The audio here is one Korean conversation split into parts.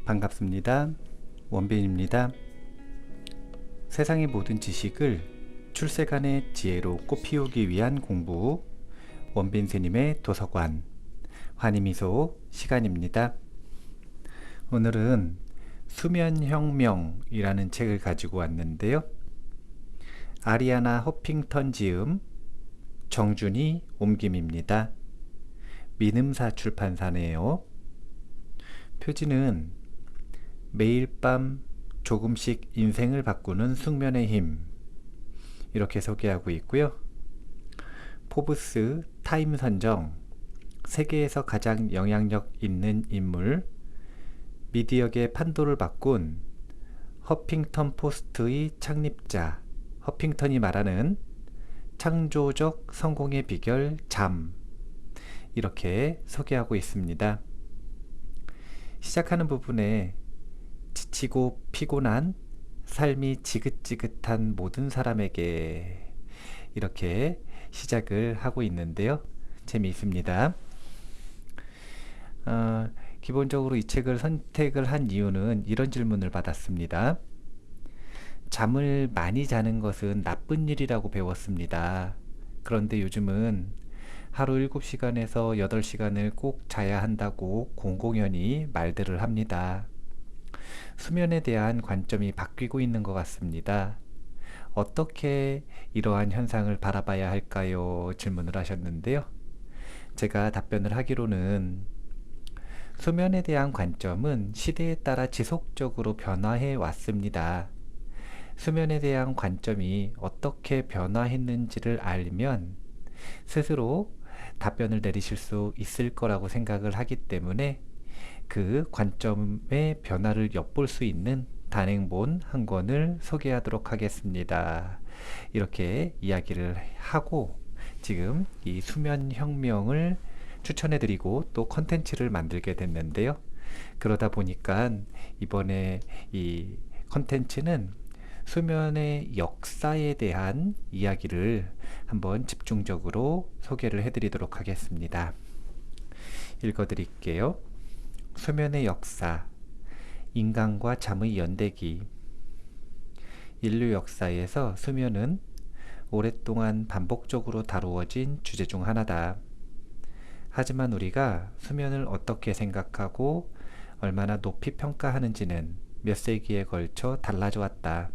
반갑습니다. 원빈입니다. 세상의 모든 지식을 출세간의 지혜로 꽃피우기 위한 공부, 원빈 스님의 도서관 환희미소 시간입니다. 오늘은 수면혁명이라는 책을 가지고 왔는데요. 아리아나 허핑턴 지음, 정준이 옮김입니다. 민음사 출판사네요. 표지는 매일 밤 조금씩 인생을 바꾸는 숙면의 힘, 이렇게 소개하고 있고요. 포브스 타임 선정 세계에서 가장 영향력 있는 인물, 미디어계 판도를 바꾼 허핑턴 포스트의 창립자 허핑턴이 말하는 창조적 성공의 비결 잠, 이렇게 소개하고 있습니다. 시작하는 부분에 지치고 피곤한 삶이 지긋지긋한 모든 사람에게, 이렇게 시작을 하고 있는데요. 재미있습니다. 기본적으로 이 책을 선택을 한 이유는 이런 질문을 받았습니다. 잠을 많이 자는 것은 나쁜 일이라고 배웠습니다. 그런데 요즘은 하루 7시간에서 8시간을 꼭 자야 한다고 공공연히 말들을 합니다. 수면에 대한 관점이 바뀌고 있는 것 같습니다. 어떻게 이러한 현상을 바라봐야 할까요? 질문을 하셨는데요. 제가 답변을 하기로는 수면에 대한 관점은 시대에 따라 지속적으로 변화해 왔습니다. 수면에 대한 관점이 어떻게 변화했는지를 알면 스스로 답변을 내리실 수 있을 거라고 생각을 하기 때문에 그 관점의 변화를 엿볼 수 있는 단행본 한 권을 소개하도록 하겠습니다. 이렇게 이야기를 하고 지금 이 수면혁명을 추천해드리고 또 컨텐츠를 만들게 됐는데요. 그러다 보니까 이번에 이 컨텐츠는 수면의 역사에 대한 이야기를 한번 집중적으로 소개를 해드리도록 하겠습니다. 읽어드릴게요. 수면의 역사, 인간과 잠의 연대기. 인류 역사에서 수면은 오랫동안 반복적으로 다루어진 주제 중 하나다. 하지만 우리가 수면을 어떻게 생각하고 얼마나 높이 평가하는지는 몇 세기에 걸쳐 달라져 왔다.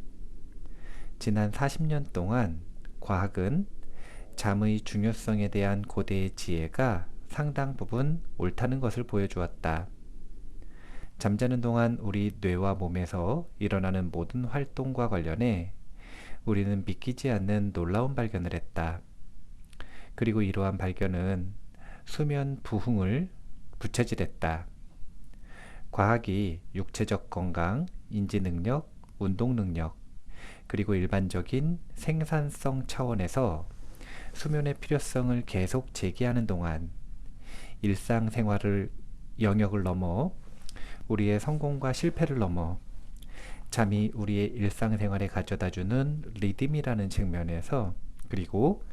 지난 40년 동안 과학은 잠의 중요성에 대한 고대의 지혜가 상당 부분 옳다는 것을 보여주었다. 잠자는 동안 우리 뇌와 몸에서 일어나는 모든 활동과 관련해 우리는 믿기지 않는 놀라운 발견을 했다. 그리고 이러한 발견은 수면 부흥을 부채질했다. 과학이 육체적 건강, 인지 능력, 운동 능력, 그리고 일반적인 생산성 차원에서 수면의 필요성을 계속 제기하는 동안 일상생활을 영역을 넘어 우리의 성공과 실패를 넘어 잠이 우리의 일상생활에 가져다주는 리듬이라는 측면에서, 그리고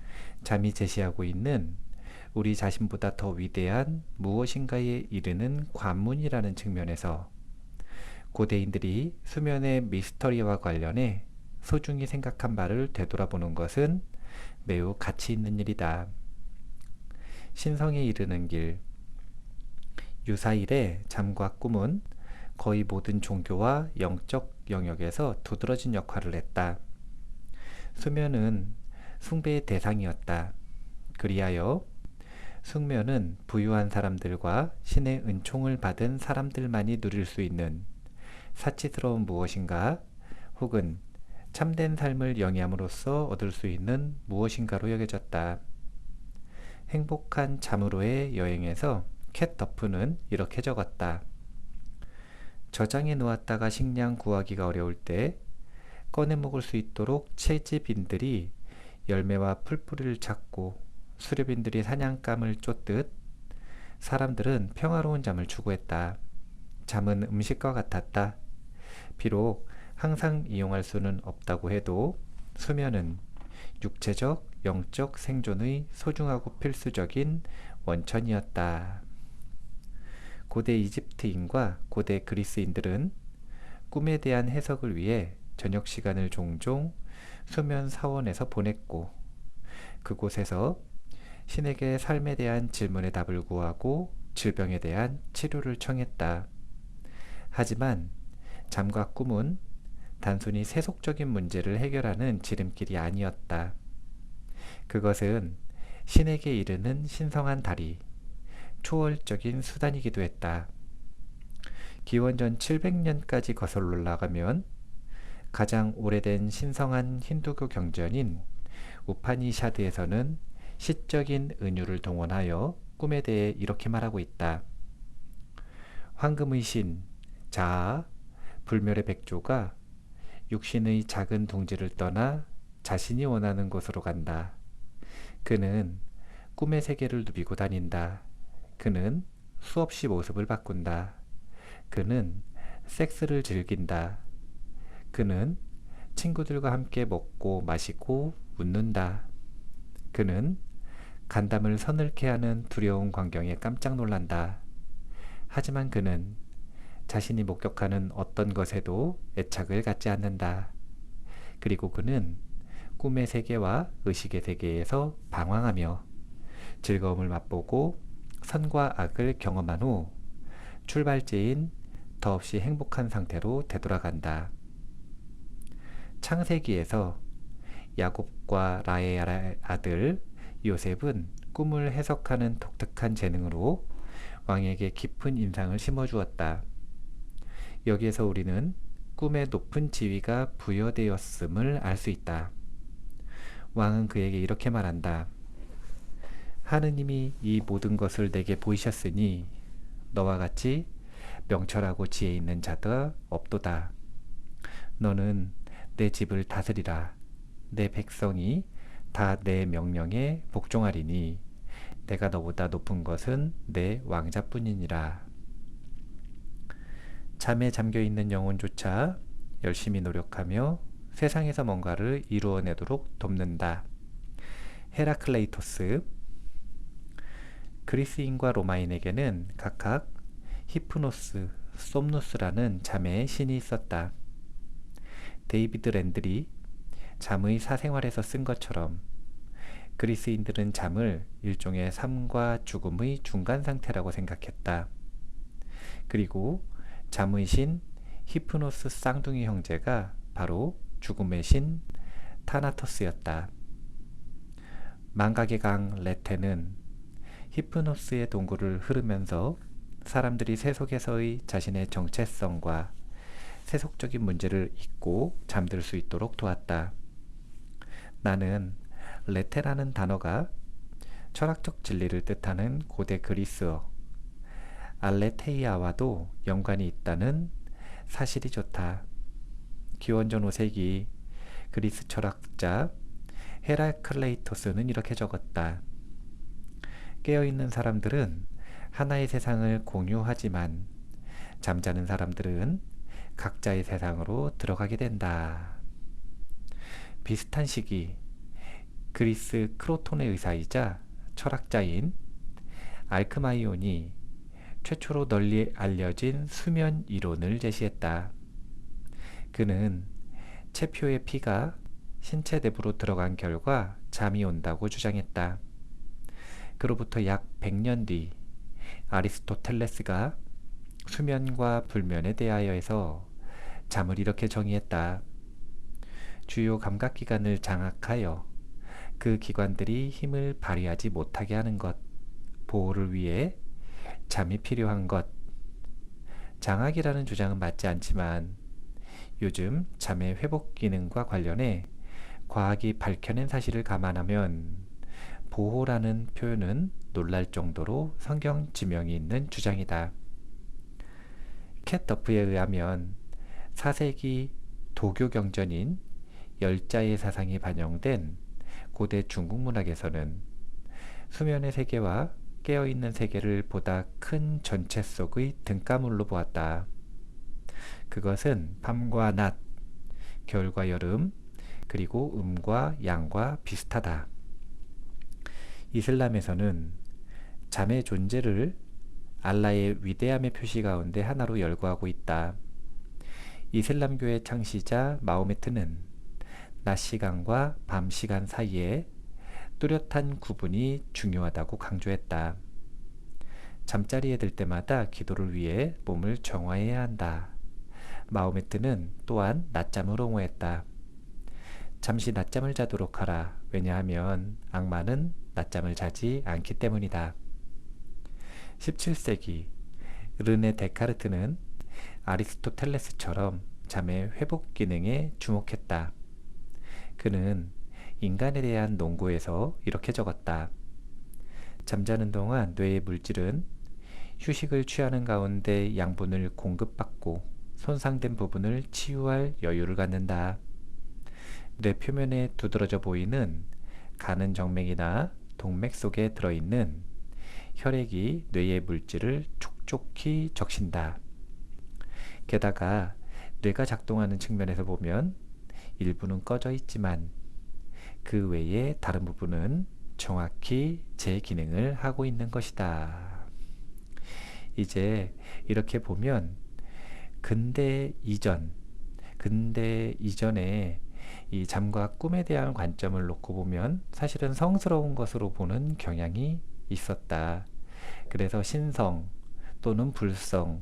잠이 제시하고 있는 우리 자신보다 더 위대한 무엇인가에 이르는 관문이라는 측면에서 고대인들이 수면의 미스터리와 관련해 소중히 생각한 바를 되돌아보는 것은 매우 가치 있는 일이다. 신성에 이르는 길. 유사일의 잠과 꿈은 거의 모든 종교와 영적 영역에서 두드러진 역할을 했다. 수면은 숭배의 대상이었다. 그리하여 숙면은 부유한 사람들과 신의 은총을 받은 사람들만이 누릴 수 있는 사치스러운 무엇인가, 혹은 참된 삶을 영위함으로써 얻을 수 있는 무엇인가로 여겨졌다. 행복한 잠으로의 여행에서 캣 더프는 이렇게 적었다. 저장해 놓았다가 식량 구하기가 어려울 때 꺼내 먹을 수 있도록 채집인들이 열매와 풀뿌리를 찾고 수렵인들이 사냥감을 쫓듯 사람들은 평화로운 잠을 추구했다. 잠은 음식과 같았다. 비록 항상 이용할 수는 없다고 해도 수면은 육체적, 영적 생존의 소중하고 필수적인 원천이었다. 고대 이집트인과 고대 그리스인들은 꿈에 대한 해석을 위해 저녁 시간을 종종 수면 사원에서 보냈고, 그곳에서 신에게 삶에 대한 질문의 답을 구하고 질병에 대한 치료를 청했다. 하지만 잠과 꿈은 단순히 세속적인 문제를 해결하는 지름길이 아니었다. 그것은 신에게 이르는 신성한 다리, 초월적인 수단이기도 했다. 기원전 700년까지 거슬러 올라가면 가장 오래된 신성한 힌두교 경전인 우파니샤드에서는 시적인 은유를 동원하여 꿈에 대해 이렇게 말하고 있다. 황금의 신, 자아, 불멸의 백조가 육신의 작은 둥지를 떠나 자신이 원하는 곳으로 간다. 그는 꿈의 세계를 누비고 다닌다. 그는 수없이 모습을 바꾼다. 그는 섹스를 즐긴다. 그는 친구들과 함께 먹고 마시고 웃는다. 그는 간담을 서늘케 하는 두려운 광경에 깜짝 놀란다. 하지만 그는 자신이 목격하는 어떤 것에도 애착을 갖지 않는다. 그리고 그는 꿈의 세계와 의식의 세계에서 방황하며 즐거움을 맛보고 선과 악을 경험한 후 출발지인 더없이 행복한 상태로 되돌아간다. 창세기에서 야곱과 라헬의 아들 요셉은 꿈을 해석하는 독특한 재능으로 왕에게 깊은 인상을 심어주었다. 여기에서 우리는 꿈에 높은 지위가 부여되었음을 알 수 있다. 왕은 그에게 이렇게 말한다. 하느님이 이 모든 것을 내게 보이셨으니 너와 같이 명철하고 지혜 있는 자가 없도다. 너는 내 집을 다스리라. 내 백성이 다 내 명령에 복종하리니 내가 너보다 높은 것은 내 왕자뿐이니라. 잠에 잠겨있는 영혼조차 열심히 노력하며 세상에서 뭔가를 이루어내도록 돕는다. 헤라클레이토스. 그리스인과 로마인에게는 각각 히프노스, 솜누스라는 잠의 신이 있었다. 데이비드 랜들이 잠의 사생활에서 쓴 것처럼 그리스인들은 잠을 일종의 삶과 죽음의 중간 상태라고 생각했다. 그리고 잠의 신 히프노스 쌍둥이 형제가 바로 죽음의 신 타나토스였다. 망각의 강 레테는 히프노스의 동굴을 흐르면서 사람들이 세속에서의 자신의 정체성과 세속적인 문제를 잊고 잠들 수 있도록 도왔다. 나는 레테라는 단어가 철학적 진리를 뜻하는 고대 그리스어 알레테이아와도 연관이 있다는 사실이 좋다. 기원전 5세기 그리스 철학자 헤라클레이토스는 이렇게 적었다. 깨어있는 사람들은 하나의 세상을 공유하지만 잠자는 사람들은 각자의 세상으로 들어가게 된다. 비슷한 시기 그리스 크로톤의 의사이자 철학자인 알크마이온이 최초로 널리 알려진 수면 이론을 제시했다. 그는 체표의 피가 신체 내부로 들어간 결과 잠이 온다고 주장했다. 그로부터 약 100년 뒤 아리스토텔레스가 수면과 불면에 대하여서 잠을 이렇게 정의했다. 주요 감각기관을 장악하여 그 기관들이 힘을 발휘하지 못하게 하는 것, 보호를 위해 잠이 필요한 것. 장악이라는 주장은 맞지 않지만 요즘 잠의 회복 기능과 관련해 과학이 밝혀낸 사실을 감안하면 보호라는 표현은 놀랄 정도로 성경 지명이 있는 주장이다. 캣 더프에 의하면 4세기 도교 경전인 열자의 사상이 반영된 고대 중국 문학에서는 수면의 세계와 깨어있는 세계를 보다 큰 전체 속의 등가물로 보았다. 그것은 밤과 낮, 겨울과 여름, 그리고 음과 양과 비슷하다. 이슬람에서는 잠의 존재를 알라의 위대함의 표시 가운데 하나로 열거하고 있다. 이슬람교의 창시자 마호메트는 낮 시간과 밤 시간 사이에 뚜렷한 구분이 중요하다고 강조했다. 잠자리에 들 때마다 기도를 위해 몸을 정화해야 한다. 마호메트는 또한 낮잠을 옹호했다. 잠시 낮잠을 자도록 하라. 왜냐하면 악마는 낮잠을 자지 않기 때문이다. 17세기 르네 데카르트는 아리스토텔레스처럼 잠의 회복 기능에 주목했다. 그는 인간에 대한 논고에서 이렇게 적었다. 잠자는 동안 뇌의 물질은 휴식을 취하는 가운데 양분을 공급받고 손상된 부분을 치유할 여유를 갖는다. 뇌 표면에 두드러져 보이는 가는 정맥이나 동맥 속에 들어있는 혈액이 뇌의 물질을 촉촉히 적신다. 게다가 뇌가 작동하는 측면에서 보면 일부는 꺼져 있지만 그 외에 다른 부분은 정확히 제 기능을 하고 있는 것이다. 이제 이렇게 보면 근대 이전에 이 잠과 꿈에 대한 관점을 놓고 보면 사실은 성스러운 것으로 보는 경향이 있었다. 그래서 신성 또는 불성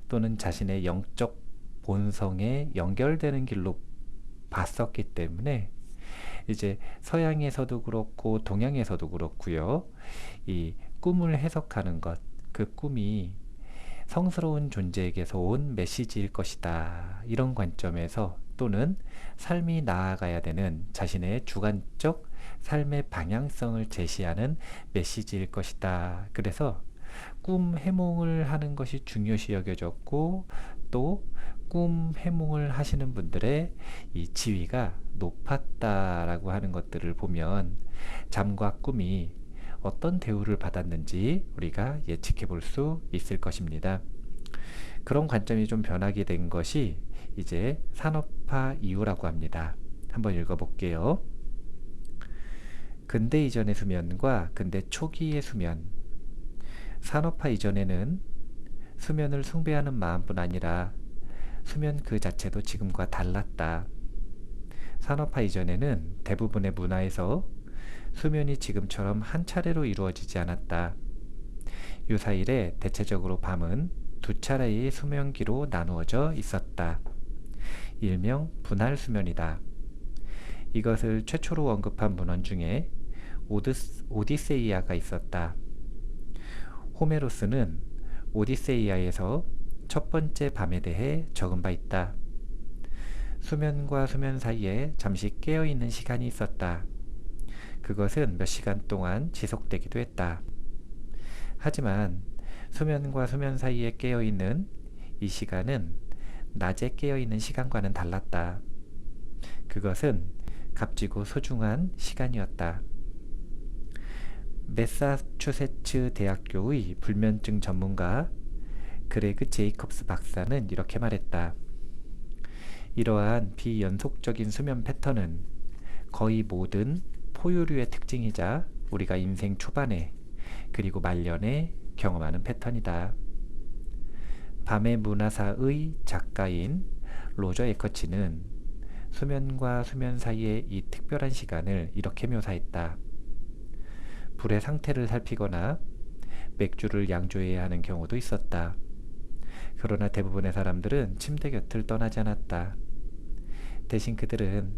또는 자신의 영적 본성에 연결되는 길로 봤었기 때문에 이제 서양에서도 그렇고 동양에서도 그렇고요. 이 꿈을 해석하는 것, 그 꿈이 성스러운 존재에게서 온 메시지일 것이다. 이런 관점에서 또는 삶이 나아가야 되는 자신의 주관적 삶의 방향성을 제시하는 메시지일 것이다. 그래서 꿈 해몽을 하는 것이 중요시 여겨졌고 또 꿈 해몽을 하시는 분들의 이 지위가 높았다라고 하는 것들을 보면 잠과 꿈이 어떤 대우를 받았는지 우리가 예측해 볼 수 있을 것입니다. 그런 관점이 좀 변하게 된 것이 이제 산업화 이후라고 합니다. 한번 읽어볼게요. 근대 이전의 수면과 근대 초기의 수면. 산업화 이전에는 수면을 숭배하는 마음뿐 아니라 수면 그 자체도 지금과 달랐다. 산업화 이전에는 대부분의 문화에서 수면이 지금처럼 한 차례로 이루어지지 않았다. 유사일에 대체적으로 밤은 두 차례의 수면기로 나누어져 있었다. 일명 분할 수면이다. 이것을 최초로 언급한 문헌 중에 오디세이아가 있었다. 호메로스는 오디세이아에서 첫 번째 밤에 대해 적은 바 있다. 수면과 수면 사이에 잠시 깨어있는 시간이 있었다. 그것은 몇 시간 동안 지속되기도 했다. 하지만 수면과 수면 사이에 깨어있는 이 시간은 낮에 깨어있는 시간과는 달랐다. 그것은 값지고 소중한 시간이었다. 매사추세츠 대학교의 불면증 전문가 그레그 제이콥스 박사는 이렇게 말했다. 이러한 비연속적인 수면 패턴은 거의 모든 포유류의 특징이자 우리가 인생 초반에 그리고 말년에 경험하는 패턴이다. 밤의 문화사의 작가인 로저 에커치는 수면과 수면 사이의 이 특별한 시간을 이렇게 묘사했다. 불의 상태를 살피거나 맥주를 양조해야 하는 경우도 있었다. 그러나 대부분의 사람들은 침대 곁을 떠나지 않았다. 대신 그들은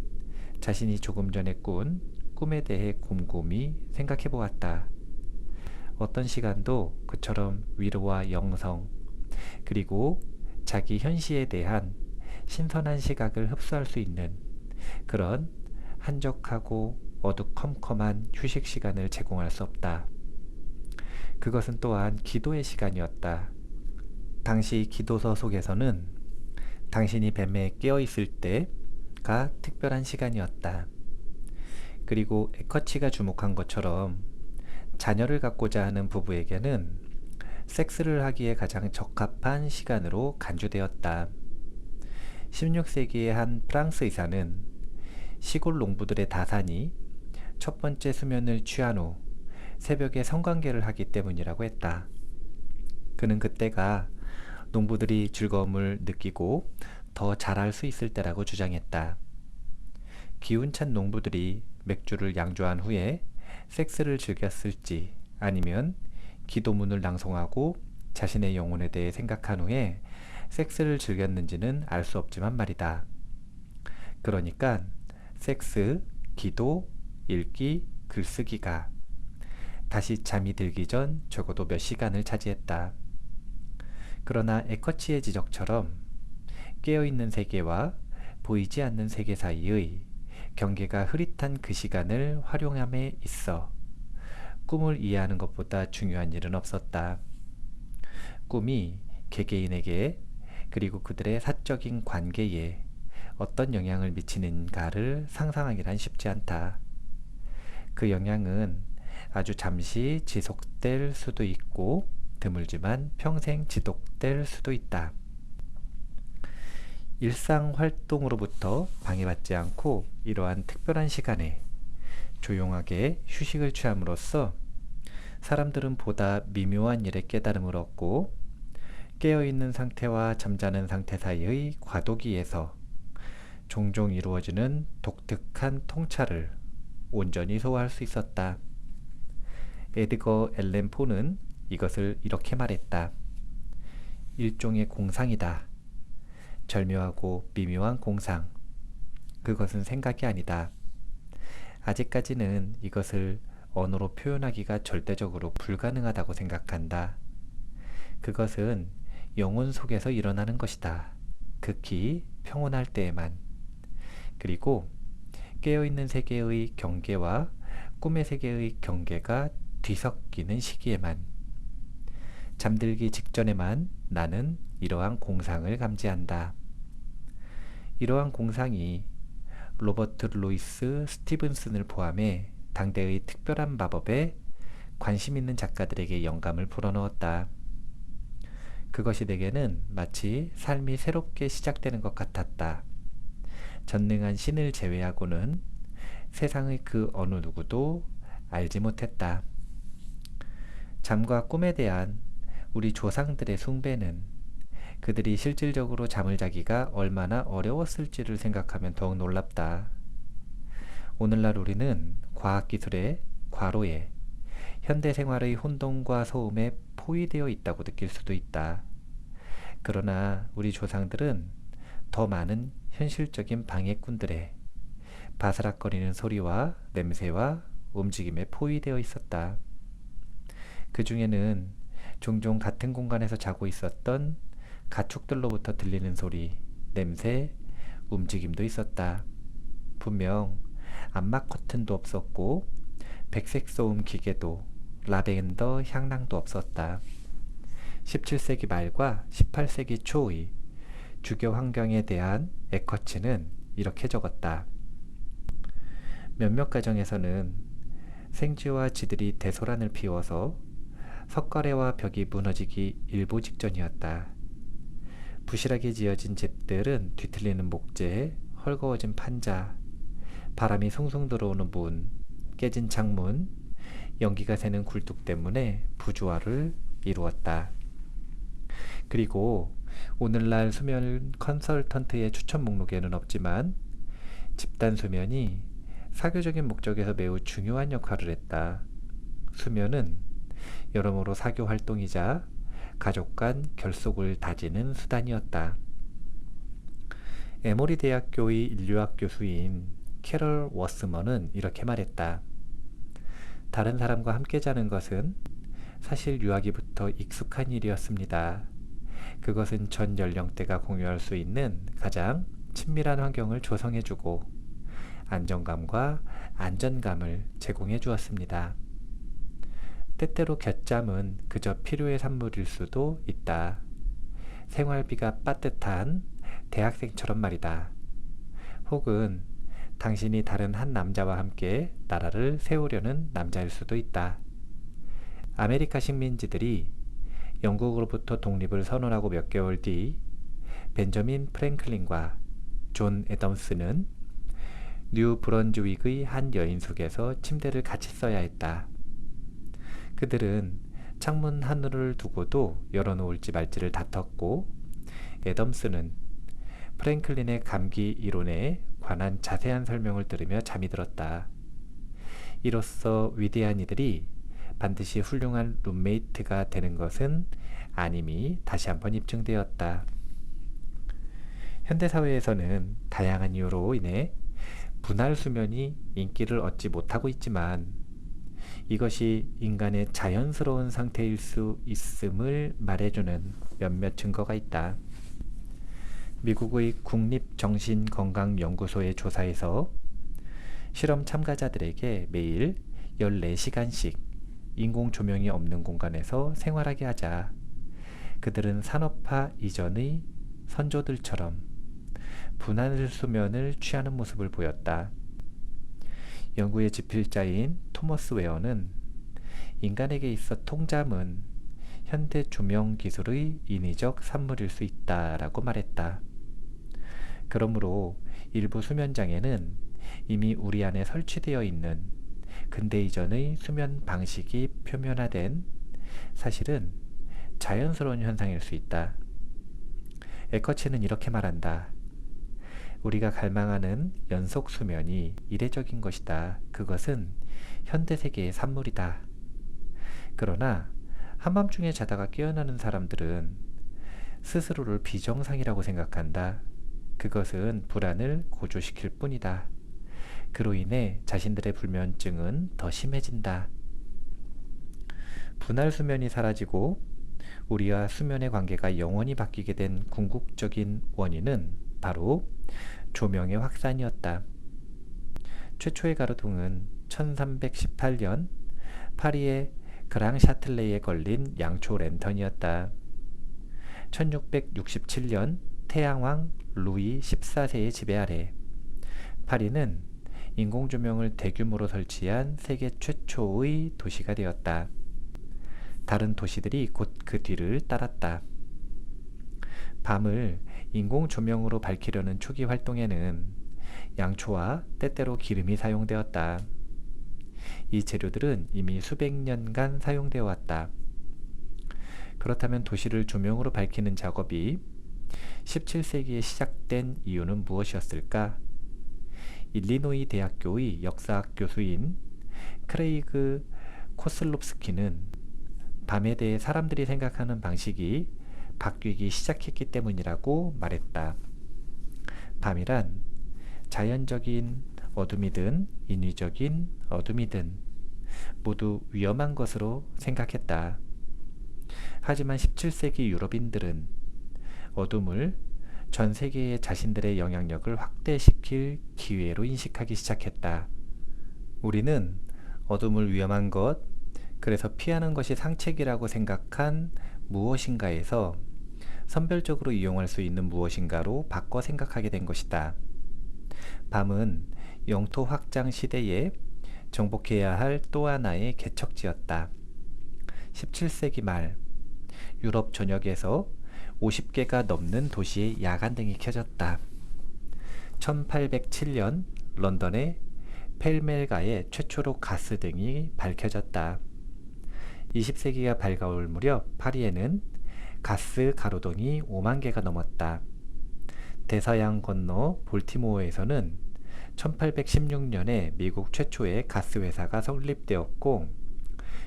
자신이 조금 전에 꾼 꿈에 대해 곰곰이 생각해 보았다. 어떤 시간도 그처럼 위로와 영성, 그리고 자기 현시에 대한 신선한 시각을 흡수할 수 있는 그런 한적하고 어두컴컴한 휴식 시간을 제공할 수 없다. 그것은 또한 기도의 시간이었다. 당시 기도서 속에서는 당신이 뱀에 깨어있을 때가 특별한 시간이었다. 그리고 에커치가 주목한 것처럼 자녀를 갖고자 하는 부부에게는 섹스를 하기에 가장 적합한 시간으로 간주되었다. 16세기의 한 프랑스 의사는 시골 농부들의 다산이 첫 번째 수면을 취한 후 새벽에 성관계를 하기 때문이라고 했다. 그는 그때가 농부들이 즐거움을 느끼고 더 잘할 수 있을 때라고 주장했다. 기운찬 농부들이 맥주를 양조한 후에 섹스를 즐겼을지 아니면 기도문을 낭송하고 자신의 영혼에 대해 생각한 후에 섹스를 즐겼는지는 알 수 없지만 말이다. 그러니까 섹스, 기도, 읽기, 글쓰기가 다시 잠이 들기 전 적어도 몇 시간을 차지했다. 그러나 에커치의 지적처럼 깨어있는 세계와 보이지 않는 세계 사이의 경계가 흐릿한 그 시간을 활용함에 있어 꿈을 이해하는 것보다 중요한 일은 없었다. 꿈이 개개인에게 그리고 그들의 사적인 관계에 어떤 영향을 미치는가를 상상하기란 쉽지 않다. 그 영향은 아주 잠시 지속될 수도 있고 드물지만 평생 지속될 수도 있다. 일상 활동으로부터 방해받지 않고 이러한 특별한 시간에 조용하게 휴식을 취함으로써 사람들은 보다 미묘한 일에 깨달음을 얻고 깨어있는 상태와 잠자는 상태 사이의 과도기에서 종종 이루어지는 독특한 통찰을 온전히 소화할 수 있었다. 에드거 앨런 포는 이것을 이렇게 말했다. 일종의 공상이다. 절묘하고 미묘한 공상. 그것은 생각이 아니다. 아직까지는 이것을 언어로 표현하기가 절대적으로 불가능하다고 생각한다. 그것은 영혼 속에서 일어나는 것이다. 극히 평온할 때에만. 그리고 깨어있는 세계의 경계와 꿈의 세계의 경계가 뒤섞이는 시기에만. 잠들기 직전에만 나는 이러한 공상을 감지한다. 이러한 공상이 로버트 루이스 스티븐슨을 포함해 당대의 특별한 마법에 관심 있는 작가들에게 영감을 불어넣었다. 그것이 내게는 마치 삶이 새롭게 시작되는 것 같았다. 전능한 신을 제외하고는 세상의 그 어느 누구도 알지 못했다. 잠과 꿈에 대한 우리 조상들의 숭배는 그들이 실질적으로 잠을 자기가 얼마나 어려웠을지를 생각하면 더욱 놀랍다. 오늘날 우리는 과학기술의 과로에 현대생활의 혼돈과 소음에 포위되어 있다고 느낄 수도 있다. 그러나 우리 조상들은 더 많은 현실적인 방해꾼들의 바스락거리는 소리와 냄새와 움직임에 포위되어 있었다. 그 중에는 종종 같은 공간에서 자고 있었던 가축들로부터 들리는 소리, 냄새, 움직임도 있었다. 분명 암막 커튼도 없었고 백색 소음 기계도 라벤더 향랑도 없었다. 17세기 말과 18세기 초의 주교 환경에 대한 에커츠는 이렇게 적었다. 몇몇 가정에서는 생쥐와 쥐들이 대소란을 피워서 석가래와 벽이 무너지기 일보 직전이었다. 부실하게 지어진 집들은 뒤틀리는 목재, 헐거워진 판자, 바람이 숭숭 들어오는 문, 깨진 창문, 연기가 새는 굴뚝 때문에 부조화를 이루었다. 그리고 오늘날 수면 컨설턴트의 추천 목록에는 없지만 집단 수면이 사교적인 목적에서 매우 중요한 역할을 했다. 수면은 여러모로 사교 활동이자 가족 간 결속을 다지는 수단이었다. 에모리 대학교의 인류학 교수인 캐럴 워스먼은 이렇게 말했다. 다른 사람과 함께 자는 것은 사실 유아기부터 익숙한 일이었습니다. 그것은 전 연령대가 공유할 수 있는 가장 친밀한 환경을 조성해주고 안정감과 안전감을 제공해 주었습니다. 때때로 곁잠은 그저 필요의 산물일 수도 있다. 생활비가 빠듯한 대학생처럼 말이다. 혹은 당신이 다른 한 남자와 함께 나라를 세우려는 남자일 수도 있다. 아메리카 식민지들이 영국으로부터 독립을 선언하고 몇 개월 뒤 벤저민 프랭클린과 존 애덤스는 뉴 브런즈윅의 한 여인숙에서 침대를 같이 써야 했다. 그들은 창문 하늘을 두고도 열어놓을지 말지를 다퉜고, 애덤스는 프랭클린의 감기 이론에 관한 자세한 설명을 들으며 잠이 들었다. 이로써 위대한 이들이 반드시 훌륭한 룸메이트가 되는 것은 아님이 다시 한번 입증되었다. 현대사회에서는 다양한 이유로 인해 분할 수면이 인기를 얻지 못하고 있지만, 이것이 인간의 자연스러운 상태일 수 있음을 말해주는 몇몇 증거가 있다. 미국의 국립정신건강연구소의 조사에서 실험 참가자들에게 매일 14시간씩 인공 조명이 없는 공간에서 생활하게 하자 그들은 산업화 이전의 선조들처럼 분할 수면을 취하는 모습을 보였다. 연구의 집필자인 토머스 웨어는 인간에게 있어 통잠은 현대 조명 기술의 인위적 산물일 수 있다라고 말했다. 그러므로 일부 수면장애는 이미 우리 안에 설치되어 있는 근대 이전의 수면 방식이 표면화된, 사실은 자연스러운 현상일 수 있다. 에커츠는 이렇게 말한다. 우리가 갈망하는 연속 수면이 이례적인 것이다. 그것은 현대세계의 산물이다. 그러나 한밤중에 자다가 깨어나는 사람들은 스스로를 비정상이라고 생각한다. 그것은 불안을 고조시킬 뿐이다. 그로 인해 자신들의 불면증은 더 심해진다. 분할 수면이 사라지고 우리와 수면의 관계가 영원히 바뀌게 된 궁극적인 원인은 바로 조명의 확산이었다. 최초의 가로등은 1318년 파리의 그랑 샤틀레에 걸린 양초 랜턴이었다. 1667년 태양왕 루이 14세의 지배 아래 파리는 인공조명을 대규모로 설치한 세계 최초의 도시가 되었다. 다른 도시들이 곧 그 뒤를 따랐다. 밤을 인공조명으로 밝히려는 초기 활동에는 양초와 때때로 기름이 사용되었다. 이 재료들은 이미 수백 년간 사용되어 왔다. 그렇다면 도시를 조명으로 밝히는 작업이 17세기에 시작된 이유는 무엇이었을까? 일리노이 대학교의 역사학 교수인 크레이그 코슬롭스키는 밤에 대해 사람들이 생각하는 방식이 바뀌기 시작했기 때문이라고 말했다. 밤이란 자연적인 어둠이든 인위적인 어둠이든 모두 위험한 것으로 생각했다. 하지만 17세기 유럽인들은 어둠을 전 세계의 자신들의 영향력을 확대시킬 기회로 인식하기 시작했다. 우리는 어둠을 위험한 것, 그래서 피하는 것이 상책이라고 생각한 무엇인가에서 선별적으로 이용할 수 있는 무엇인가로 바꿔 생각하게 된 것이다. 밤은 영토 확장 시대에 정복해야 할 또 하나의 개척지였다. 17세기 말 유럽 전역에서 50개가 넘는 도시에 야간등이 켜졌다. 1807년 런던의 펠멜가에 최초로 가스등이 밝혀졌다. 20세기가 밝아올 무렵 파리에는 가스 가로등이 5만 개가 넘었다. 대서양 건너 볼티모어에서는 1816년에 미국 최초의 가스회사가 설립되었고,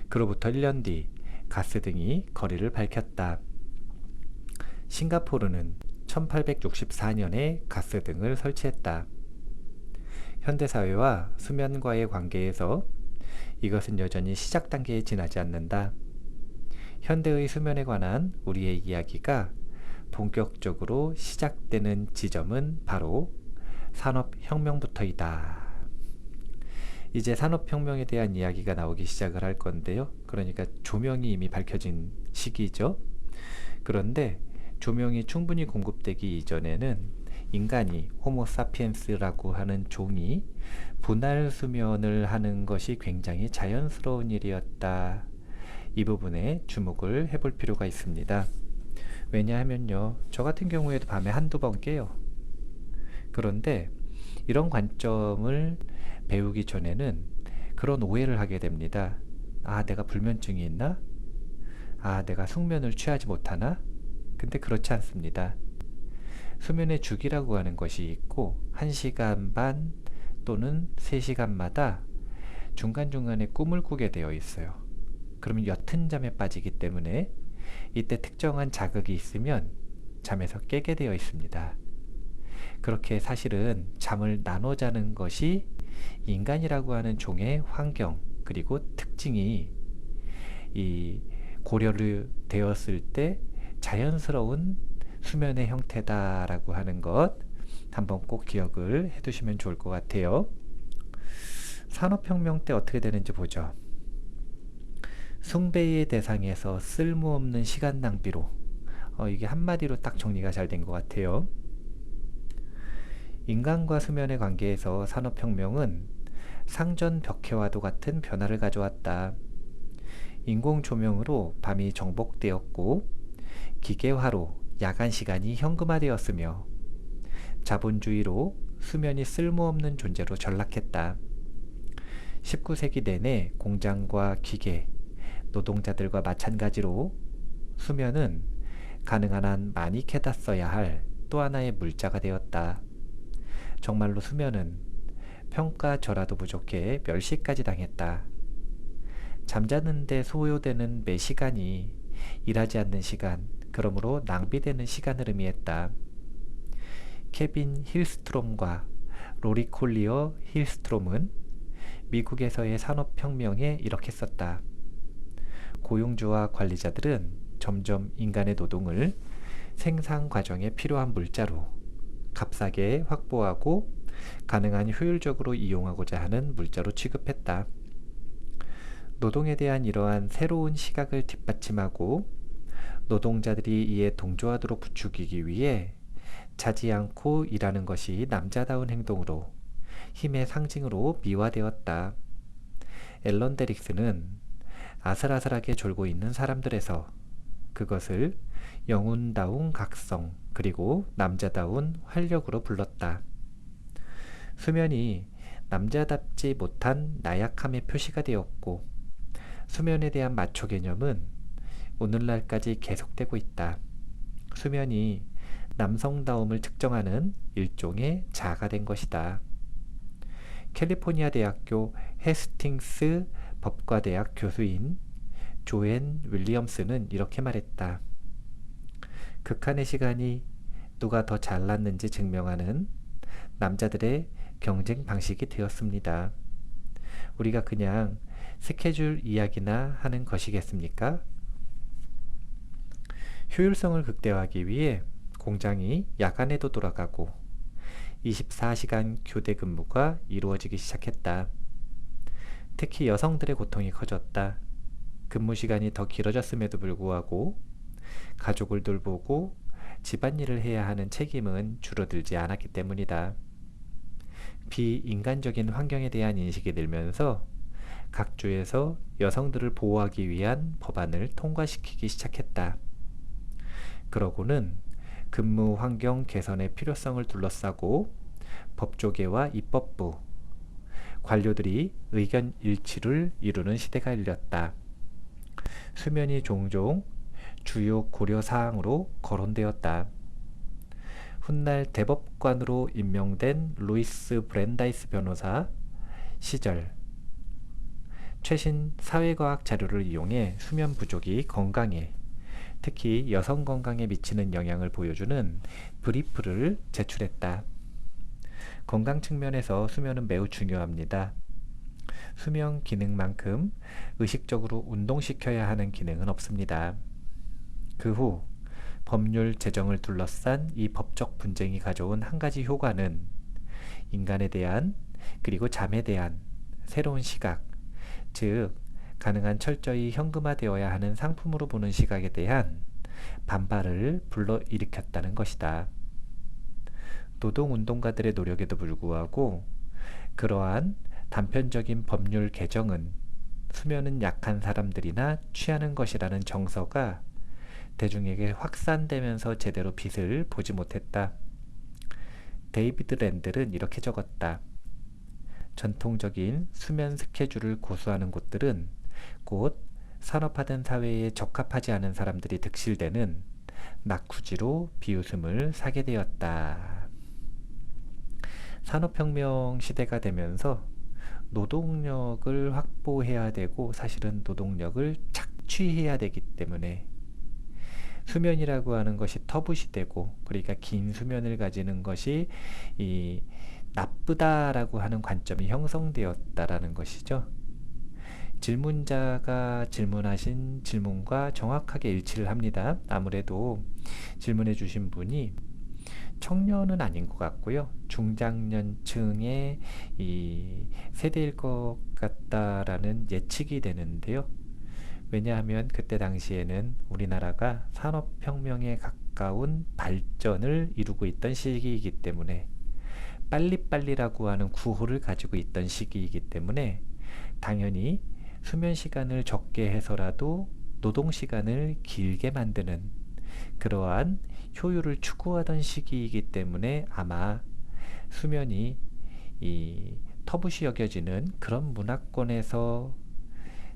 그로부터 1년 뒤 가스등이 거리를 밝혔다. 싱가포르는 1864년에 가스등을 설치했다. 현대사회와 수면과의 관계에서 이것은 여전히 시작 단계에 지나지 않는다. 현대의 수면에 관한 우리의 이야기가 본격적으로 시작되는 지점은 바로 산업혁명부터이다. 이제 산업혁명에 대한 이야기가 나오기 시작을 할 건데요. 그러니까 조명이 이미 밝혀진 시기죠. 그런데 조명이 충분히 공급되기 이전에는 인간이 호모사피엔스라고 하는 종이 분할 수면을 하는 것이 굉장히 자연스러운 일이었다. 이 부분에 주목을 해볼 필요가 있습니다. 왜냐하면요, 저 같은 경우에도 밤에 한두 번 깨요. 그런데 이런 관점을 배우기 전에는 그런 오해를 하게 됩니다. 아, 내가 불면증이 있나? 아, 내가 숙면을 취하지 못하나? 근데 그렇지 않습니다. 수면의 주기라고 하는 것이 있고 1시간 반 또는 3시간마다 중간중간에 꿈을 꾸게 되어 있어요. 그러면 옅은 잠에 빠지기 때문에 이때 특정한 자극이 있으면 잠에서 깨게 되어 있습니다. 그렇게 사실은 잠을 나눠 자는 것이 인간이라고 하는 종의 환경 그리고 특징이 이 고려를 되었을 때 자연스러운 수면의 형태다라고 하는 것 한번 꼭 기억을 해두시면 좋을 것 같아요. 산업혁명 때 어떻게 되는지 보죠. 숭배의 대상에서 쓸모없는 시간 낭비로 이게 한마디로 딱 정리가 잘 된 것 같아요. 인간과 수면의 관계에서 산업혁명은 상전 벽해와도 같은 변화를 가져왔다. 인공 조명으로 밤이 정복되었고 기계화로 야간 시간이 현금화되었으며 자본주의로 수면이 쓸모없는 존재로 전락했다. 19세기 내내 공장과 기계, 노동자들과 마찬가지로 수면은 가능한 한 많이 캐다 써야 할 또 하나의 물자가 되었다. 정말로 수면은 평가절하도 부족해 멸시까지 당했다. 잠자는데 소요되는 매 시간이 일하지 않는 시간, 그러므로 낭비되는 시간을 의미했다. 케빈 힐스트롬과 로리 콜리어 힐스트롬은 미국에서의 산업혁명에 이렇게 썼다. 고용주와 관리자들은 점점 인간의 노동을 생산 과정에 필요한 물자로 값싸게 확보하고 가능한 효율적으로 이용하고자 하는 물자로 취급했다. 노동에 대한 이러한 새로운 시각을 뒷받침하고 노동자들이 이에 동조하도록 부추기기 위해 자지 않고 일하는 것이 남자다운 행동으로 힘의 상징으로 미화되었다. 앨런 데릭스는 아슬아슬하게 졸고 있는 사람들에서 그것을 영혼다운 각성 그리고 남자다운 활력으로 불렀다. 수면이 남자답지 못한 나약함의 표시가 되었고 수면에 대한 마초 개념은 오늘날까지 계속되고 있다. 수면이 남성다움을 측정하는 일종의 자아가 된 것이다. 캘리포니아 대학교 헤스팅스 법과대학 교수인 조앤 윌리엄스는 이렇게 말했다. 극한의 시간이 누가 더 잘났는지 증명하는 남자들의 경쟁 방식이 되었습니다. 우리가 그냥 스케줄 이야기나 하는 것이겠습니까? 효율성을 극대화하기 위해 공장이 야간에도 돌아가고 24시간 교대 근무가 이루어지기 시작했다. 특히 여성들의 고통이 커졌다. 근무 시간이 더 길어졌음에도 불구하고 가족을 돌보고 집안일을 해야 하는 책임은 줄어들지 않았기 때문이다. 비인간적인 환경에 대한 인식이 늘면서 각 주에서 여성들을 보호하기 위한 법안을 통과시키기 시작했다. 그러고는 근무 환경 개선의 필요성을 둘러싸고 법조계와 입법부, 관료들이 의견 일치를 이루는 시대가 열렸다. 수면이 종종 주요 고려 사항으로 거론되었다. 훗날 대법관으로 임명된 루이스 브랜다이스 변호사 시절 최신 사회과학 자료를 이용해 수면 부족이 건강에 특히 여성 건강에 미치는 영향을 보여주는 브리프를 제출했다. 건강 측면에서 수면은 매우 중요합니다. 수면 기능만큼 의식적으로 운동시켜야 하는 기능은 없습니다. 그 후 법률 제정을 둘러싼 이 법적 분쟁이 가져온 한 가지 효과는 인간에 대한 그리고 잠에 대한 새로운 시각, 즉 가능한 철저히 현금화되어야 하는 상품으로 보는 시각에 대한 반발을 불러일으켰다는 것이다. 노동운동가들의 노력에도 불구하고 그러한 단편적인 법률 개정은 수면은 약한 사람들이나 취하는 것이라는 정서가 대중에게 확산되면서 제대로 빛을 보지 못했다. 데이비드 랜들은 이렇게 적었다. 전통적인 수면 스케줄을 고수하는 곳들은 곧 산업화된 사회에 적합하지 않은 사람들이 득실되는 낙후지로 비웃음을 사게 되었다. 산업혁명 시대가 되면서 노동력을 확보해야 되고 사실은 노동력을 착취해야 되기 때문에 수면이라고 하는 것이 터부시되고, 그러니까 긴 수면을 가지는 것이 이 나쁘다라고 하는 관점이 형성되었다라는 것이죠. 질문자가 질문하신 질문과 정확하게 일치를 합니다. 아무래도 질문해 주신 분이 청년은 아닌 것 같고요. 중장년층의 이 세대일 것 같다라는 예측이 되는데요. 왜냐하면 그때 당시에는 우리나라가 산업혁명에 가까운 발전을 이루고 있던 시기이기 때문에, 빨리빨리라고 하는 구호를 가지고 있던 시기이기 때문에 당연히 수면 시간을 적게 해서라도 노동 시간을 길게 만드는 그러한 효율을 추구하던 시기이기 때문에 아마 수면이 터부시 여겨지는 그런 문화권에서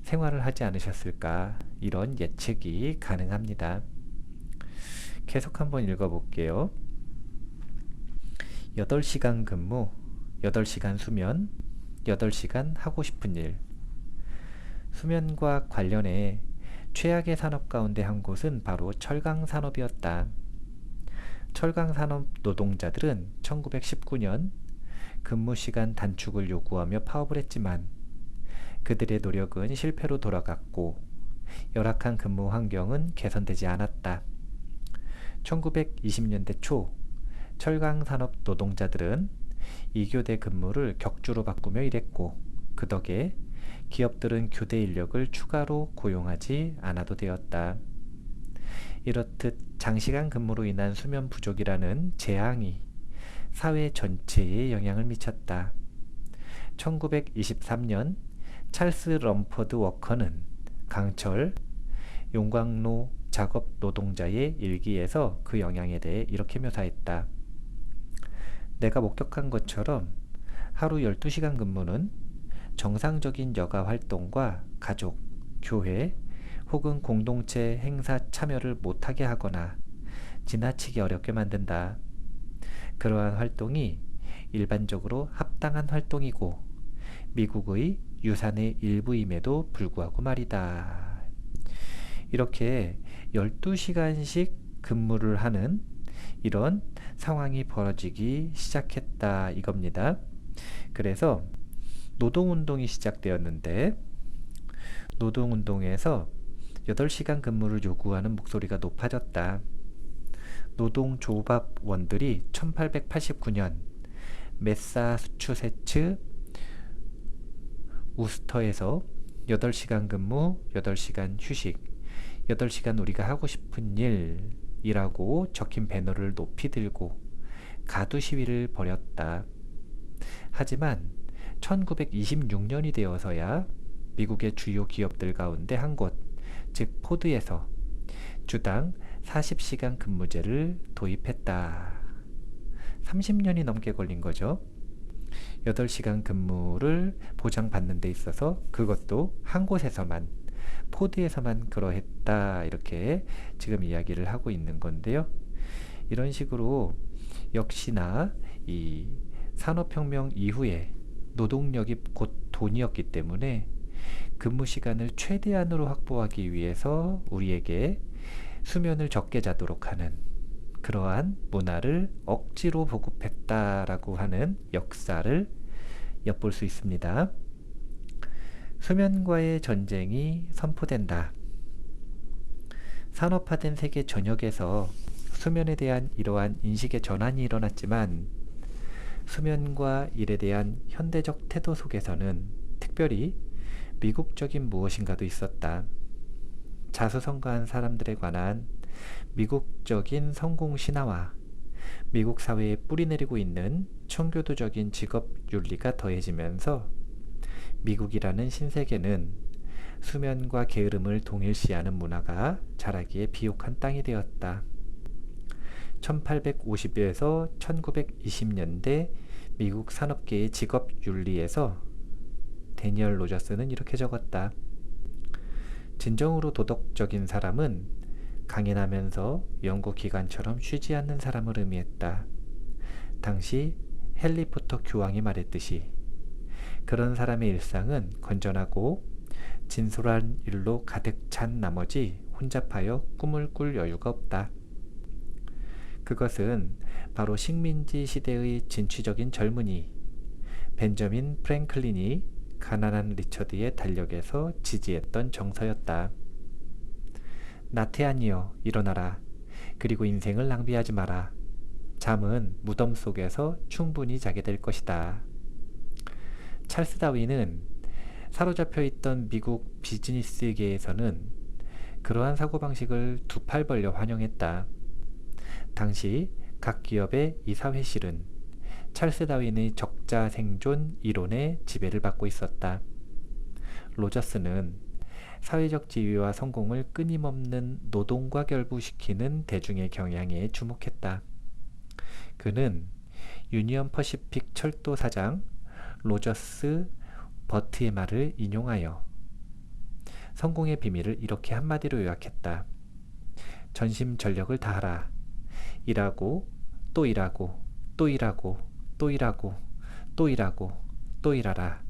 생활을 하지 않으셨을까, 이런 예측이 가능합니다. 계속 한번 읽어볼게요. 8시간 근무, 8시간 수면, 8시간 하고 싶은 일. 수면과 관련해 최악의 산업 가운데 한 곳은 바로 철강 산업이었다. 철강 산업 노동자들은 1919년 근무 시간 단축을 요구하며 파업을 했지만 그들의 노력은 실패로 돌아갔고 열악한 근무 환경은 개선되지 않았다. 1920년대 초 철강 산업 노동자들은 2교대 근무를 격주로 바꾸며 일했고, 그 덕에 기업들은 교대 인력을 추가로 고용하지 않아도 되었다. 이렇듯 장시간 근무로 인한 수면 부족이라는 재앙이 사회 전체에 영향을 미쳤다. 1923년 찰스 럼퍼드 워커는 강철 용광로 작업 노동자의 일기에서 그 영향에 대해 이렇게 묘사했다. 내가 목격한 것처럼 하루 12시간 근무는 정상적인 여가 활동과 가족, 교회 혹은 공동체 행사 참여를 못하게 하거나 지나치게 어렵게 만든다. 그러한 활동이 일반적으로 합당한 활동이고 미국의 유산의 일부임에도 불구하고 말이다. 이렇게 12시간씩 근무를 하는 이런 상황이 벌어지기 시작했다 이겁니다. 그래서 노동운동이 시작되었는데, 노동운동에서 8시간 근무를 요구하는 목소리가 높아졌다. 노동조합원들이 1889년 매사추세츠 우스터에서 8시간 근무, 8시간 휴식, 8시간 우리가 하고 싶은 일이라고 적힌 배너를 높이 들고 가두 시위를 벌였다. 하지만 1926년이 되어서야 미국의 주요 기업들 가운데 한 곳, 즉 포드에서 주당 40시간 근무제를 도입했다. 30년이 넘게 걸린 거죠. 8시간 근무를 보장받는 데 있어서 그것도 한 곳에서만, 포드에서만 그러했다, 이렇게 지금 이야기를 하고 있는 건데요. 이런 식으로 역시나 이 산업혁명 이후에 노동력이 곧 돈이었기 때문에 근무 시간을 최대한으로 확보하기 위해서 우리에게 수면을 적게 자도록 하는 그러한 문화를 억지로 보급했다라고 하는 역사를 엿볼 수 있습니다. 수면과의 전쟁이 선포된다. 산업화된 세계 전역에서 수면에 대한 이러한 인식의 전환이 일어났지만 수면과 일에 대한 현대적 태도 속에서는 특별히 미국적인 무엇인가도 있었다. 자수성가한 사람들에 관한 미국적인 성공 신화와 미국 사회에 뿌리내리고 있는 청교도적인 직업 윤리가 더해지면서 미국이라는 신세계는 수면과 게으름을 동일시하는 문화가 자라기에 비옥한 땅이 되었다. 1850에서 1920년대 미국 산업계의 직업 윤리에서 데니얼 로저스는 이렇게 적었다. 진정으로 도덕적인 사람은 강인하면서 연구기관처럼 쉬지 않는 사람을 의미했다. 당시 해리포터 교황이 말했듯이 그런 사람의 일상은 건전하고 진솔한 일로 가득 찬 나머지 혼잡하여 꿈을 꿀 여유가 없다. 그것은 바로 식민지 시대의 진취적인 젊은이 벤저민 프랭클린이 가난한 리처드의 달력에서 지지했던 정서였다. 나태한이여 일어나라. 그리고 인생을 낭비하지 마라. 잠은 무덤 속에서 충분히 자게 될 것이다. 찰스 다윈은 사로잡혀 있던 미국 비즈니스계에서는 그러한 사고방식을 두 팔 벌려 환영했다. 당시 각 기업의 이사회실은 찰스 다윈의 적자 생존 이론에 지배를 받고 있었다. 로저스는 사회적 지위와 성공을 끊임없는 노동과 결부시키는 대중의 경향에 주목했다. 그는 유니언 퍼시픽 철도 사장 로저스 버트의 말을 인용하여 성공의 비밀을 이렇게 한마디로 요약했다. 전심전력을 다하라. 일하고 또 일하고 또 일하고 또 일하고 또 일하고 또 일하라.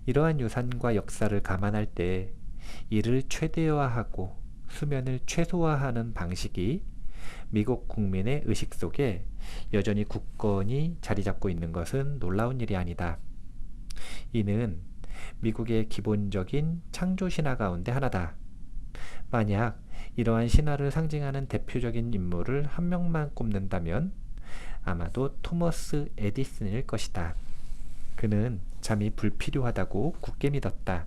이러한 유산과 역사를 감안할 때 일을 최대화하고 수면을 최소화하는 방식이 미국 국민의 의식 속에 여전히 굳건히 자리 잡고 있는 것은 놀라운 일이 아니다. 이는 미국의 기본적인 창조 신화 가운데 하나다. 만약 이러한 신화를 상징하는 대표적인 인물을 한 명만 꼽는다면 아마도 토머스 에디슨일 것이다. 그는 잠이 불필요하다고 굳게 믿었다.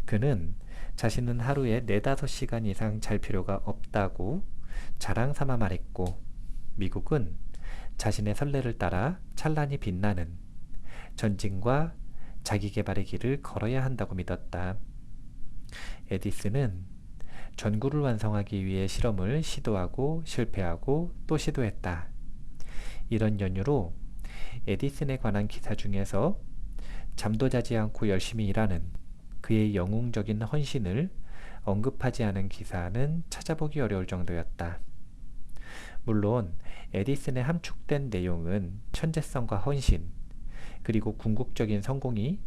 그는 자신은 하루에 4~5시간 이상 잘 필요가 없다고 자랑 삼아 말했고, 미국은 자신의 선례를 따라 찬란히 빛나는 전진과 자기개발의 길을 걸어야 한다고 믿었다. 에디슨은 전구를 완성하기 위해 실험을 시도하고 실패하고 또 시도했다. 이런 연유로 에디슨에 관한 기사 중에서 잠도 자지 않고 열심히 일하는 그의 영웅적인 헌신을 언급하지 않은 기사는 찾아보기 어려울 정도였다. 물론 에디슨의 함축된 내용은 천재성과 헌신, 그리고 궁극적인 성공이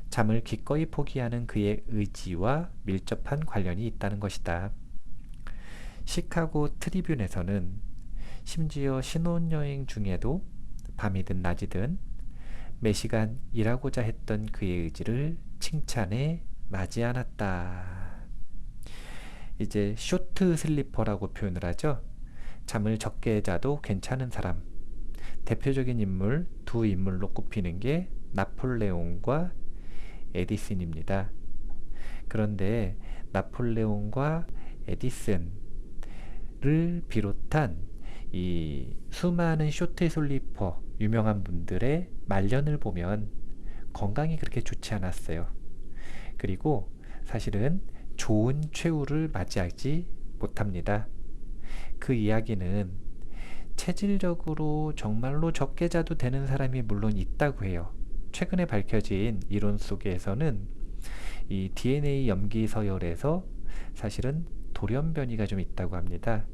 잠을 기꺼이 포기하는 그의 의지와 밀접한 관련이 있다는 것이다. 시카고 트리뷴에서는 심지어 신혼여행 중에도 밤이든 낮이든 매시간 일하고자 했던 그의 의지를 칭찬해 마지 않았다. 이제 쇼트 슬리퍼라고 표현을 하죠. 잠을 적게 자도 괜찮은 사람. 대표적인 인물 두 인물로 꼽히는 게 나폴레옹과 에디슨입니다. 그런데 나폴레옹과 에디슨을 비롯한 이 수많은 쇼트 슬리퍼 유명한 분들의 말년을 보면 건강이 그렇게 좋지 않았어요. 그리고 사실은 좋은 최후를 맞이하지 못합니다. 그 이야기는 체질적으로 정말로 적게 자도 되는 사람이 물론 있다고 해요. 최근에 밝혀진 이론 속에서는 이 DNA 염기 서열에서 사실은 돌연변이가 좀 있다고 합니다.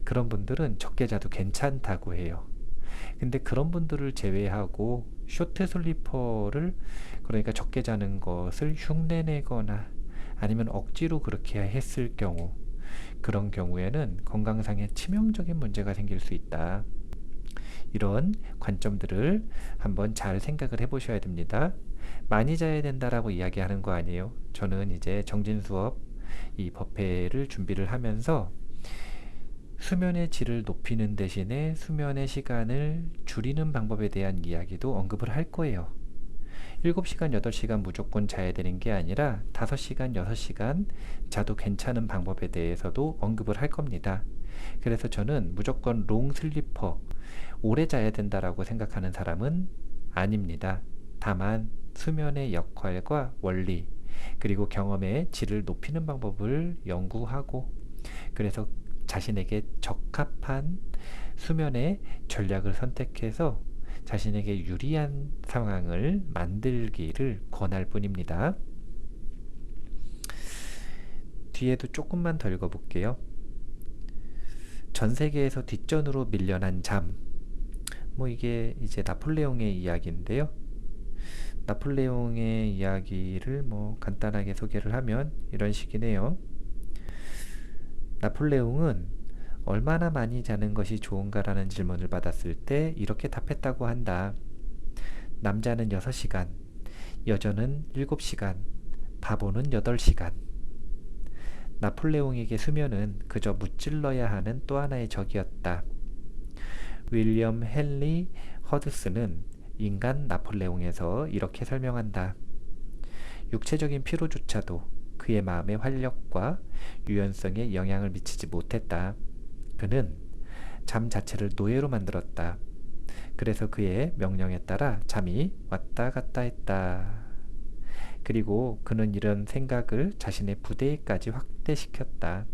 그런 분들은 적게 자도 괜찮다고 해요. 근데 그런 분들을 제외하고 쇼트 슬리퍼를, 그러니까 적게 자는 것을 흉내내거나 아니면 억지로 그렇게 했을 경우, 그런 경우에는 건강상의 치명적인 문제가 생길 수 있다. 이런 관점들을 한번 잘 생각을 해보셔야 됩니다. 많이 자야 된다라고 이야기하는 거 아니에요. 저는 이제 정진 수업 이 법회를 준비를 하면서 수면의 질을 높이는 대신에 수면의 시간을 줄이는 방법에 대한 이야기도 언급을 할 거예요. 7시간, 8시간 무조건 자야 되는 게 아니라 5시간, 6시간 자도 괜찮은 방법에 대해서도 언급을 할 겁니다. 그래서 저는 무조건 롱 슬리퍼, 오래 자야 된다라고 생각하는 사람은 아닙니다. 다만 수면의 역할과 원리, 그리고 경험의 질을 높이는 방법을 연구하고, 그래서 자신에게 적합한 수면의 전략을 선택해서 자신에게 유리한 상황을 만들기를 권할 뿐입니다. 뒤에도 조금만 더 읽어볼게요. 전 세계에서 뒷전으로 밀려난 잠. 이게 이제 나폴레옹의 이야기인데요. 나폴레옹의 이야기를 간단하게 소개를 하면 이런 식이네요. 나폴레옹은 얼마나 많이 자는 것이 좋은가라는 질문을 받았을 때 이렇게 답했다고 한다. 남자는 6시간, 여자는 7시간, 바보는 8시간. 나폴레옹에게 수면은 그저 무찔러야 하는 또 하나의 적이었다. 윌리엄 헨리 허드슨은 인간 나폴레옹에서 이렇게 설명한다. 육체적인 피로조차도 그의 마음의 활력과 유연성에 영향을 미치지 못했다. 그는 잠 자체를 노예로 만들었다. 그래서 그의 명령에 따라 잠이 왔다 갔다 했다. 그리고 그는 이런 생각을 자신의 부대에까지 확대시켰다.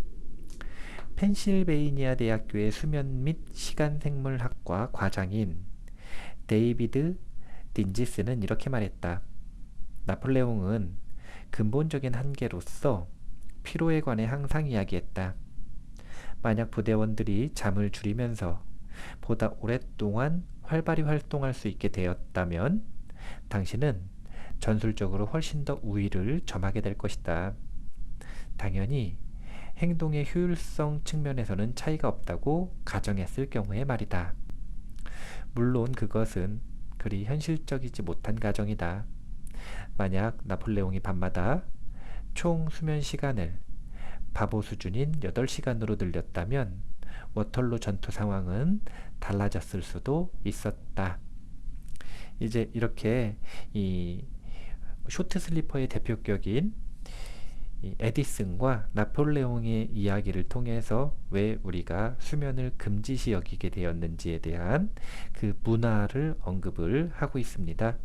펜실베이니아 대학교의 수면 및 시간생물학과 과장인 데이비드 딘지스는 이렇게 말했다. 나폴레옹은 근본적인 한계로서 피로에 관해 항상 이야기했다. 만약 부대원들이 잠을 줄이면서 보다 오랫동안 활발히 활동할 수 있게 되었다면 당신은 전술적으로 훨씬 더 우위를 점하게 될 것이다. 당연히 행동의 효율성 측면에서는 차이가 없다고 가정했을 경우의 말이다. 물론 그것은 그리 현실적이지 못한 가정이다. 만약 나폴레옹이 밤마다 총 수면 시간을 바보 수준인 8시간으로 늘렸다면 워털로 전투 상황은 달라졌을 수도 있었다. 이제 이렇게 이 쇼트 슬리퍼의 대표격인 에디슨과 나폴레옹의 이야기를 통해서 왜 우리가 수면을 금지시 여기게 되었는지에 대한 그 문화를 언급을 하고 있습니다.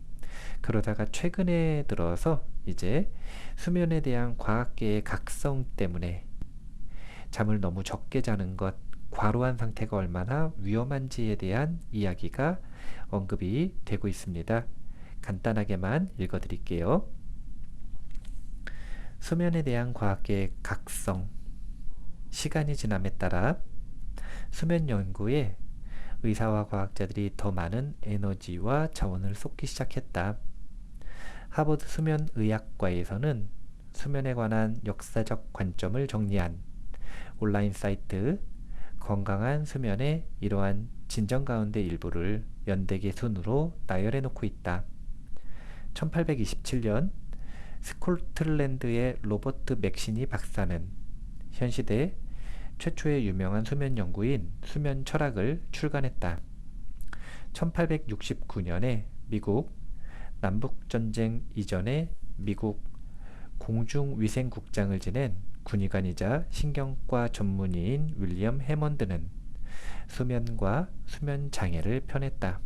그러다가 최근에 들어서 이제 수면에 대한 과학계의 각성 때문에 잠을 너무 적게 자는 것, 과로한 상태가 얼마나 위험한지에 대한 이야기가 언급이 되고 있습니다. 간단하게만 읽어드릴게요. 수면에 대한 과학계의 각성. 시간이 지남에 따라 수면 연구에 의사와 과학자들이 더 많은 에너지와 자원을 쏟기 시작했다. 하버드 수면의학과에서는 수면에 관한 역사적 관점을 정리한 온라인 사이트 건강한 수면의 이러한 진정 가운데 일부를 연대기 순으로 나열해 놓고 있다. 1827년 스코틀랜드의 로버트 맥시니 박사는 현시대 최초의 유명한 수면 연구인 수면 철학을 출간했다. 1869년에 미국 남북전쟁 이전에 미국 공중위생국장을 지낸 군의관이자 신경과 전문의인 윌리엄 해먼드는 수면과 수면장애를 펴냈다.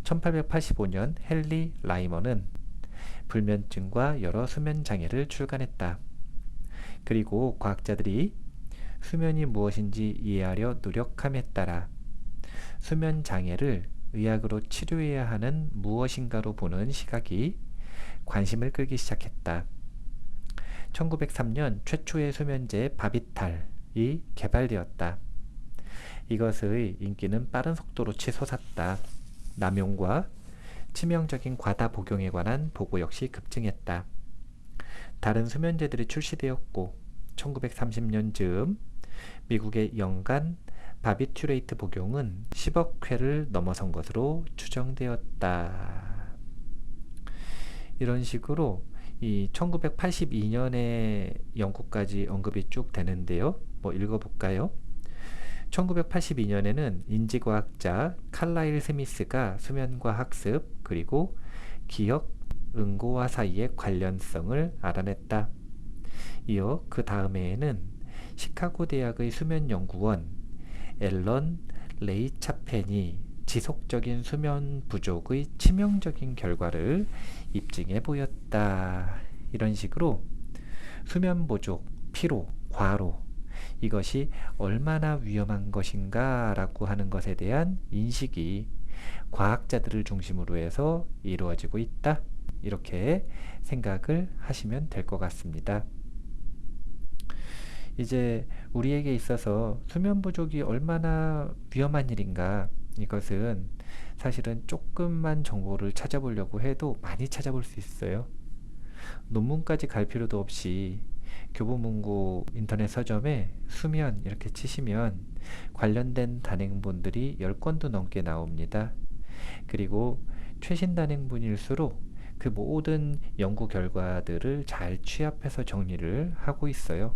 1885년 헨리 라이먼은 불면증과 여러 수면장애를 출간했다. 그리고 과학자들이 수면이 무엇인지 이해하려 노력함에 따라 수면장애를 의학으로 치료해야 하는 무엇인가로 보는 시각이 관심을 끌기 시작했다. 1903년 최초의 수면제 바비탈이 개발되었다. 이것의 인기는 빠른 속도로 치솟았다. 남용과 치명적인 과다 복용에 관한 보고 역시 급증했다. 다른 수면제들이 출시되었고 1930년 즈음 미국의 연간 바비튜레이트 복용은 10억 회를 넘어선 것으로 추정되었다. 이런 식으로 이 1982년에 영국까지 언급이 쭉 되는데요. 읽어볼까요? 1982년에는 인지과학자 칼라일 스미스가 수면과 학습 그리고 기억, 응고와 사이의 관련성을 알아냈다. 이어 그 다음 해에는 시카고 대학의 수면연구원 앨런 레이차펜이 지속적인 수면 부족의 치명적인 결과를 입증해 보였다. 이런 식으로 수면 부족, 피로, 과로 이것이 얼마나 위험한 것인가 라고 하는 것에 대한 인식이 과학자들을 중심으로 해서 이루어지고 있다. 이렇게 생각을 하시면 될 것 같습니다. 이제 우리에게 있어서 수면 부족이 얼마나 위험한 일인가, 이것은 사실은 조금만 정보를 찾아보려고 해도 많이 찾아볼 수 있어요. 논문까지 갈 필요도 없이 교보문고 인터넷 서점에 수면 이렇게 치시면 관련된 단행본들이 10권도 넘게 나옵니다. 그리고 최신 단행본일수록 그 모든 연구 결과들을 잘 취합해서 정리를 하고 있어요.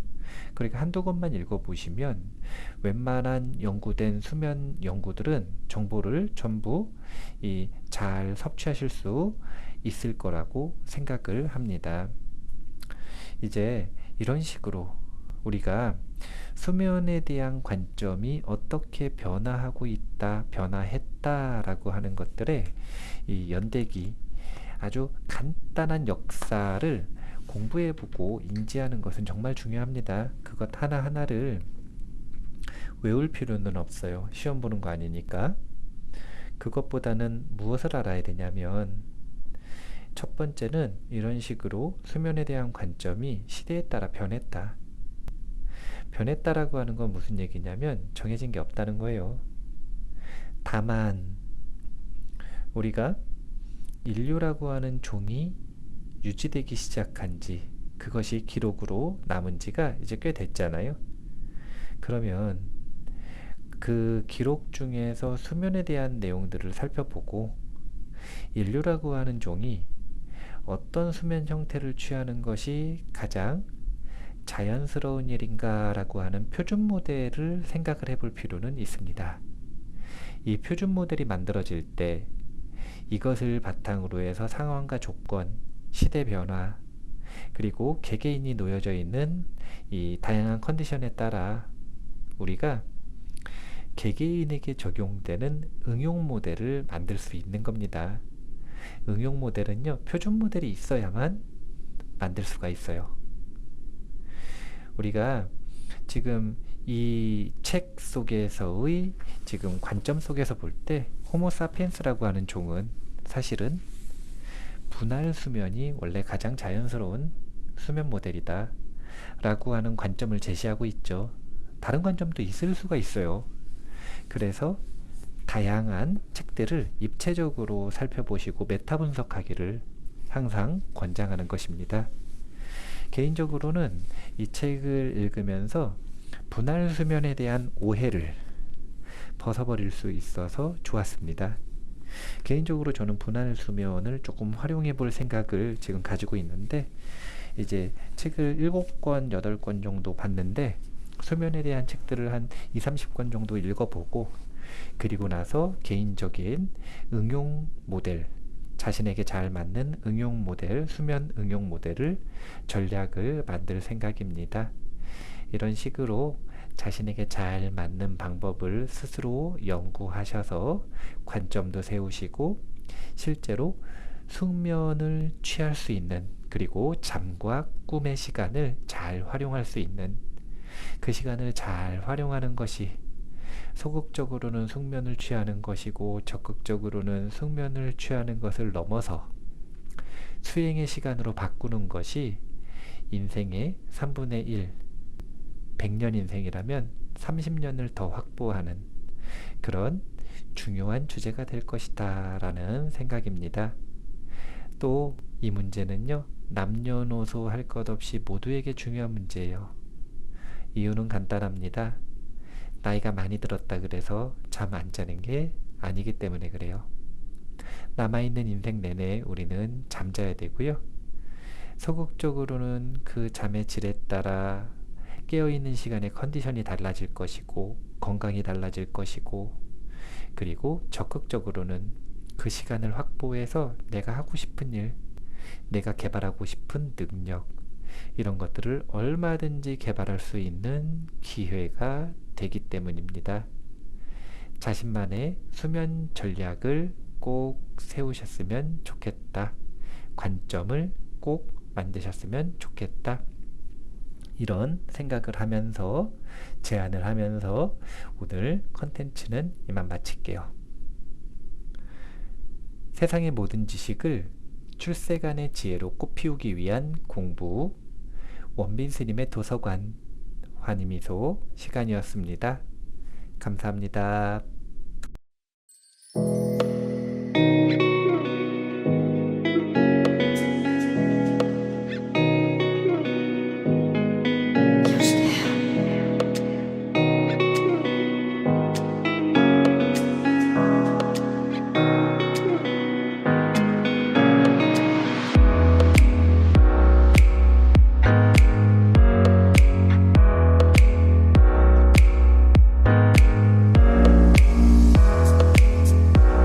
그러니까 한두 권만 읽어보시면 웬만한 연구된 수면 연구들은 정보를 전부 잘 섭취하실 수 있을 거라고 생각을 합니다. 이제 이런 식으로 우리가 수면에 대한 관점이 어떻게 변화하고 있다, 변화했다라고 하는 것들의 이 연대기, 아주 간단한 역사를 공부해보고 인지하는 것은 정말 중요합니다. 그것 하나하나를 외울 필요는 없어요. 시험 보는 거 아니니까. 그것보다는 무엇을 알아야 되냐면, 첫 번째는 이런 식으로 수면에 대한 관점이 시대에 따라 변했다. 변했다라고 하는 건 무슨 얘기냐면 정해진 게 없다는 거예요. 다만 우리가 인류라고 하는 종이 유지되기 시작한 지, 그것이 기록으로 남은 지가 이제 꽤 됐잖아요. 그러면 그 기록 중에서 수면에 대한 내용들을 살펴보고 인류라고 하는 종이 어떤 수면 형태를 취하는 것이 가장 자연스러운 일인가 라고 하는 표준 모델을 생각을 해볼 필요는 있습니다. 이 표준 모델이 만들어질 때 이것을 바탕으로 해서 상황과 조건, 시대 변화, 그리고 개개인이 놓여져 있는 이 다양한 컨디션에 따라 우리가 개개인에게 적용되는 응용 모델을 만들 수 있는 겁니다. 응용 모델은요, 표준 모델이 있어야만 만들 수가 있어요. 우리가 지금 이 책 속에서의 지금 관점 속에서 볼 때 호모사피엔스라고 하는 종은 사실은 분할 수면이 원래 가장 자연스러운 수면 모델이다 라고 하는 관점을 제시하고 있죠. 다른 관점도 있을 수가 있어요. 그래서 다양한 책들을 입체적으로 살펴보시고 메타 분석하기를 항상 권장하는 것입니다. 개인적으로는 이 책을 읽으면서 분할 수면에 대한 오해를 벗어버릴 수 있어서 좋았습니다. 개인적으로 저는 분할 수면을 조금 활용해 볼 생각을 지금 가지고 있는데, 이제 책을 7권, 8권 정도 봤는데 수면에 대한 책들을 한 2, 30권 정도 읽어보고, 그리고 나서 개인적인 응용 모델, 자신에게 잘 맞는 응용 모델, 수면 응용 모델을 전략을 만들 생각입니다. 이런 식으로 자신에게 잘 맞는 방법을 스스로 연구하셔서 관점도 세우시고 실제로 숙면을 취할 수 있는, 그리고 잠과 꿈의 시간을 잘 활용할 수 있는, 그 시간을 잘 활용하는 것이 소극적으로는 숙면을 취하는 것이고 적극적으로는 숙면을 취하는 것을 넘어서 수행의 시간으로 바꾸는 것이 인생의 3분의 1, 100년 인생이라면 30년을 더 확보하는 그런 중요한 주제가 될 것이다 라는 생각입니다. 또 이 문제는요, 남녀노소 할 것 없이 모두에게 중요한 문제예요. 이유는 간단합니다. 나이가 많이 들었다 그래서 잠 안 자는 게 아니기 때문에 그래요. 남아있는 인생 내내 우리는 잠자야 되고요. 소극적으로는 그 잠의 질에 따라 깨어있는 시간의 컨디션이 달라질 것이고 건강이 달라질 것이고, 그리고 적극적으로는 그 시간을 확보해서 내가 하고 싶은 일, 내가 개발하고 싶은 능력, 이런 것들을 얼마든지 개발할 수 있는 기회가 되기 때문입니다. 자신만의 수면 전략을 꼭 세우셨으면 좋겠다. 관점을 꼭 만드셨으면 좋겠다. 이런 생각을 하면서 제안을 하면서 오늘 컨텐츠는 이만 마칠게요. 세상의 모든 지식을 출세간의 지혜로 꽃피우기 위한 공부, 원빈 스님의 도서관 환희미소 시간이었습니다. 감사합니다.